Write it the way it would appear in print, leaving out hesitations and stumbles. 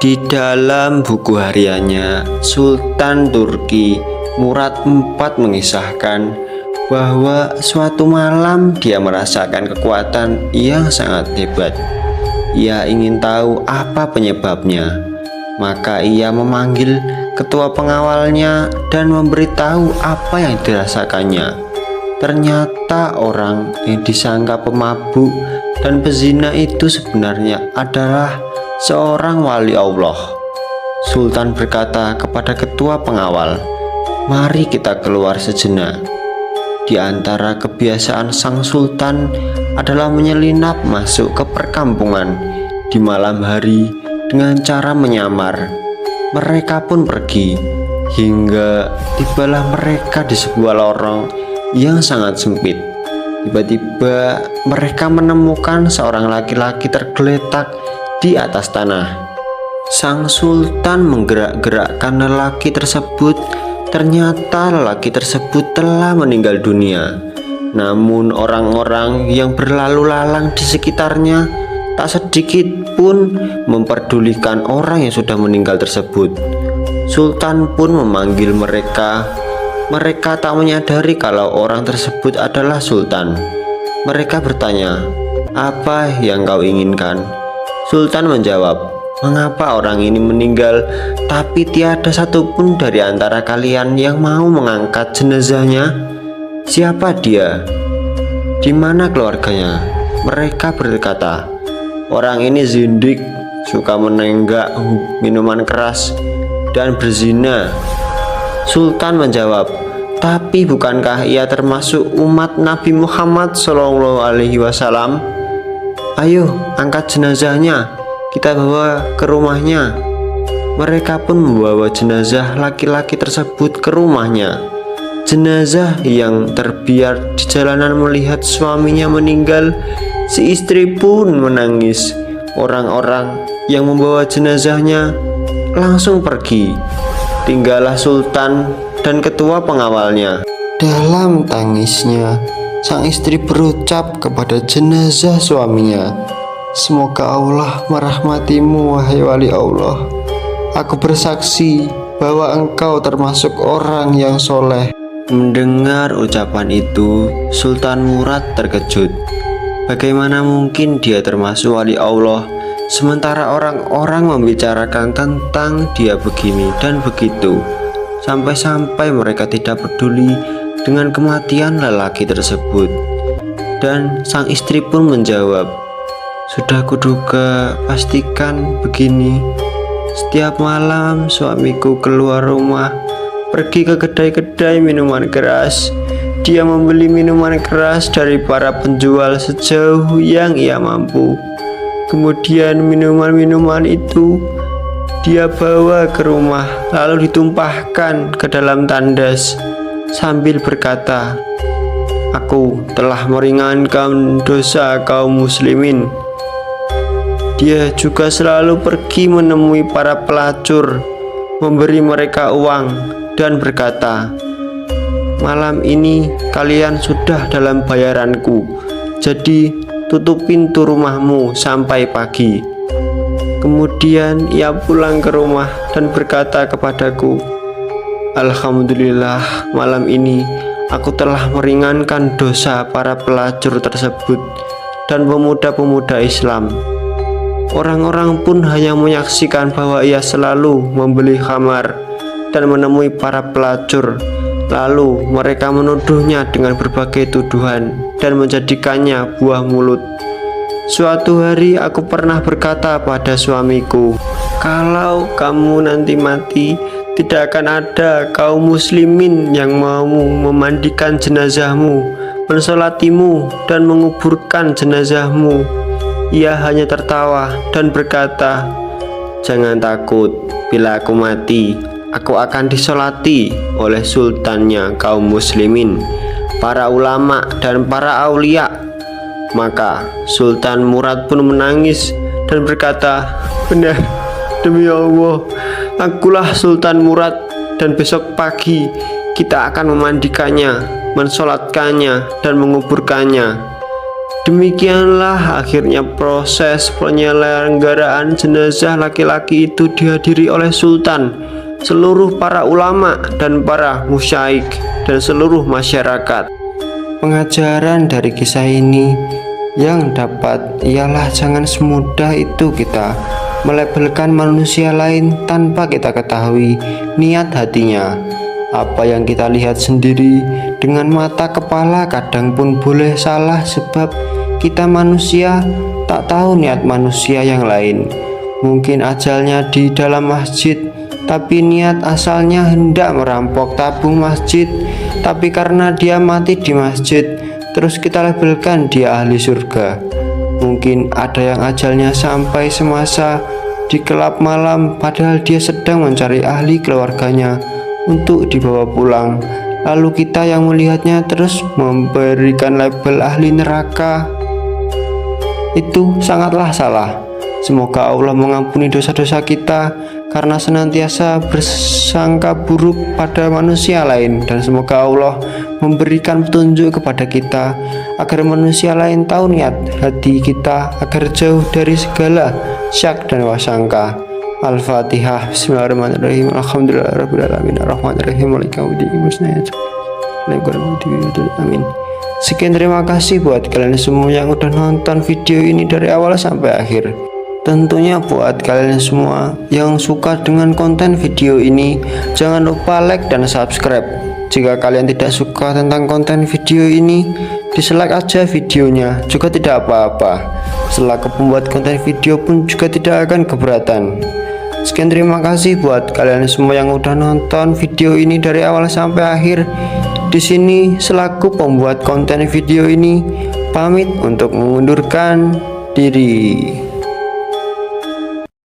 Di dalam buku hariannya, Sultan Turki Murad IV mengisahkan bahwa suatu malam dia merasakan kekuatan yang sangat hebat. Ia ingin tahu apa penyebabnya, maka ia memanggil ketua pengawalnya dan memberitahu apa yang dirasakannya. Ternyata orang yang disangka pemabuk dan pezina itu sebenarnya adalah seorang wali Allah. Sultan berkata kepada ketua pengawal, "Mari kita keluar sejenak." Di antara kebiasaan sang sultan adalah menyelinap masuk ke perkampungan di malam hari dengan cara menyamar. Mereka pun pergi hingga tibalah mereka di sebuah lorong yang sangat sempit. Tiba-tiba mereka menemukan seorang laki-laki tergeletak di atas tanah. Sang sultan menggerak-gerakkan lelaki tersebut. Ternyata lelaki tersebut telah meninggal dunia. Namun orang-orang yang berlalu lalang di sekitarnya tak sedikit pun memperdulikan orang yang sudah meninggal tersebut. Sultan pun memanggil mereka. Mereka tak menyadari kalau orang tersebut adalah sultan. Mereka bertanya, "Apa yang kau inginkan?" Sultan menjawab, "Mengapa orang ini meninggal, tapi tiada satupun dari antara kalian yang mau mengangkat jenazahnya? Siapa dia? Di mana keluarganya?" Mereka berkata, "Orang ini zindik, suka menenggak minuman keras, dan berzina." Sultan menjawab, "Tapi bukankah ia termasuk umat Nabi Muhammad SAW? Ayo angkat jenazahnya, kita bawa ke rumahnya." Mereka pun membawa jenazah laki-laki tersebut ke rumahnya. Jenazah yang terbiar di jalanan melihat suaminya meninggal, si istri pun menangis. Orang-orang yang membawa jenazahnya langsung pergi. Tinggallah sultan dan ketua pengawalnya. Dalam tangisnya, sang istri berucap kepada jenazah suaminya, "Semoga Allah merahmatimu, wahai wali Allah. Aku bersaksi bahwa engkau termasuk orang yang soleh." Mendengar ucapan itu, Sultan Murad terkejut. Bagaimana mungkin dia termasuk wali Allah, sementara orang-orang membicarakan tentang dia begini dan begitu, sampai-sampai mereka tidak peduli dengan kematian lelaki tersebut. Dan sang istri pun menjawab, "Sudah kuduga, pastikan begini. Setiap malam suamiku keluar rumah, pergi ke kedai-kedai minuman keras. Dia membeli minuman keras dari para penjual sejauh yang ia mampu. Kemudian minuman-minuman itu dia bawa ke rumah, lalu ditumpahkan ke dalam tandas sambil berkata, 'Aku telah meringankan dosa kaum muslimin.' Dia juga selalu pergi menemui para pelacur, memberi mereka uang dan berkata, 'Malam ini kalian sudah dalam bayaranku, jadi tutup pintu rumahmu sampai pagi.' Kemudian ia pulang ke rumah dan berkata kepadaku, 'Alhamdulillah, malam ini aku telah meringankan dosa para pelacur tersebut dan pemuda-pemuda Islam.' Orang-orang pun hanya menyaksikan bahwa ia selalu membeli khamar dan menemui para pelacur. Lalu mereka menuduhnya dengan berbagai tuduhan dan menjadikannya buah mulut. Suatu hari aku pernah berkata pada suamiku, 'Kalau kamu nanti mati, tidak akan ada kaum muslimin yang mau memandikan jenazahmu, mensolatimu, dan menguburkan jenazahmu.' Ia hanya tertawa dan berkata, 'Jangan takut, bila aku mati, aku akan disolati oleh sultannya kaum muslimin, para ulama dan para aulia.' Maka Sultan Murad pun menangis dan berkata, 'Benar, demi Allah, akulah Sultan Murad, dan besok pagi kita akan memandikannya, mensolatkannya, dan menguburkannya.' Demikianlah akhirnya proses penyelenggaraan jenazah laki-laki itu dihadiri oleh sultan, seluruh para ulama dan para musyaikh dan seluruh masyarakat. Pengajaran dari kisah ini yang dapat ialah jangan semudah itu kita melabelkan manusia lain tanpa kita ketahui niat hatinya. Apa yang kita lihat sendiri dengan mata kepala kadang pun boleh salah, sebab kita manusia tak tahu niat manusia yang lain. Mungkin ajalnya di dalam masjid, tapi niat asalnya hendak merampok tabung masjid. Tapi karena dia mati di masjid, terus kita labelkan dia ahli surga. Mungkin ada yang ajalnya sampai semasa di kelab malam, padahal dia sedang mencari ahli keluarganya untuk dibawa pulang. Lalu kita yang melihatnya terus memberikan label ahli neraka. Itu sangatlah salah. Semoga Allah mengampuni dosa-dosa kita karena senantiasa bersangka buruk pada manusia lain, dan semoga Allah memberikan petunjuk kepada kita agar manusia lain tahu niat hati kita, agar jauh dari segala syak dan wasangka. Al-Fatihah. Bismillahirrahmanirrahim. Alhamdulillahirabbil alamin. Arrahmanirrahim. Maliki yaumiddin. Amin. Sekian, terima kasih buat kalian semua yang udah nonton video ini dari awal sampai akhir. Tentunya buat kalian semua yang suka dengan konten video ini, jangan lupa like dan subscribe. Jika kalian tidak suka tentang konten video ini, dislike aja videonya, juga tidak apa-apa. Selaku pembuat konten video pun juga tidak akan keberatan. Sekian, terima kasih buat kalian semua yang udah nonton video ini dari awal sampai akhir. Di sini selaku pembuat konten video ini pamit untuk mengundurkan diri.